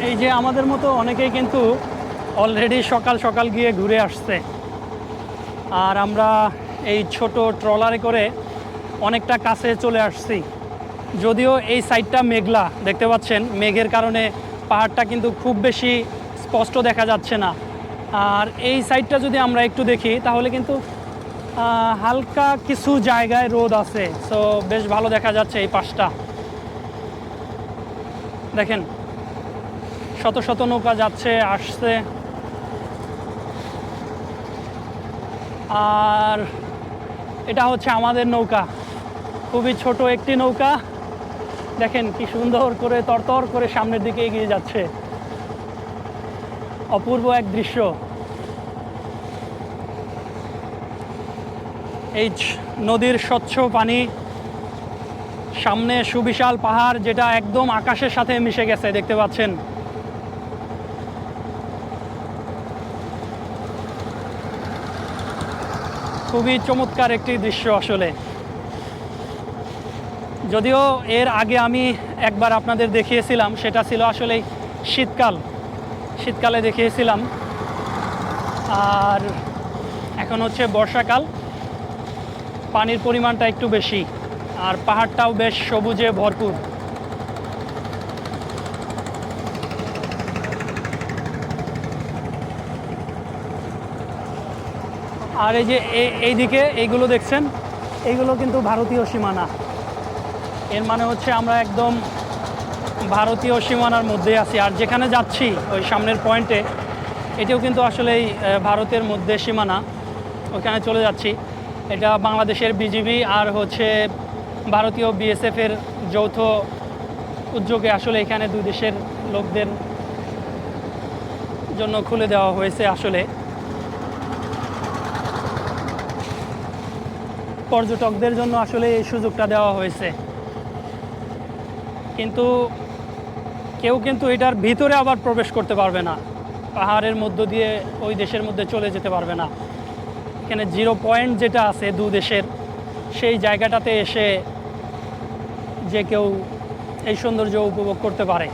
এই যে আমাদের মতো অনেকেই কিন্তু অলরেডি সকাল সকাল গিয়ে ঘুরে আসছে, আর আমরা এই ছোট ট্রলারে করে অনেকটা কাছে চলে আসছি। যদিও এই সাইডটা মেঘলা, দেখতে পাচ্ছেন মেঘের কারণে পাহাড়টা কিন্তু খুব বেশি স্পষ্ট দেখা যাচ্ছে না। আর এই সাইডটা যদি আমরা একটু দেখি তাহলে কিন্তু হালকা কিছু জায়গায় রোদ আছে, সো বেশ ভালো দেখা যাচ্ছে এই পাশটা। দেখেন শত শত নৌকা যাচ্ছে আসছে, আর এটা হচ্ছে আমাদের নৌকা, খুবই ছোট একটি নৌকা। দেখেন কি সুন্দর করে তরতর করে সামনের দিকে এগিয়ে যাচ্ছে, অপূর্ব এক দৃশ্য। এই নদীর স্বচ্ছ পানি, সামনে সুবিশাল পাহাড় যেটা একদম আকাশের সাথে মিশে গেছে, দেখতে পাচ্ছেন। খুবই চমৎকার একটি দৃশ্য আসলে। যদিও এর আগে আমি একবার আপনাদের দেখিয়েছিলাম, সেটা ছিল আসলে শীতকালে দেখিয়েছিলাম, আর এখন হচ্ছে বর্ষাকাল, পানির পরিমাণটা একটু বেশি আর পাহাড়টাও বেশ সবুজে ভরপুর। আর এই যে এইদিকে এইগুলো দেখছেন, এইগুলো কিন্তু ভারতীয় সীমানা। এর মানে হচ্ছে আমরা একদম ভারতীয় সীমানার মধ্যে আছি। আর যেখানে যাচ্ছি ওই সামনের পয়েন্টে, এটিও কিন্তু আসলেই ভারতের মধ্যে সীমানা, ওখানে চলে যাচ্ছি। এটা বাংলাদেশের বিজিবি আর হচ্ছে ভারতীয় বিএসএফের যৌথ উদ্যোগে আসলে এখানে দুই দেশের লোকদের জন্য খুলে দেওয়া হয়েছে। আসলে পর্যটকদের জন্য আসলে এই সুযোগটা দেওয়া হয়েছে, কিন্তু কেউ কিন্তু এটার ভিতরে আবার প্রবেশ করতে পারবে না, পাহাড়ের মধ্য দিয়ে ওই দেশের মধ্যে চলে যেতে পারবে না। এখানে 0 পয়েন্ট যেটা আছে দু দেশের, সেই জায়গাটাতে এসে যে কেউ এই সৌন্দর্য উপভোগ করতে পারে।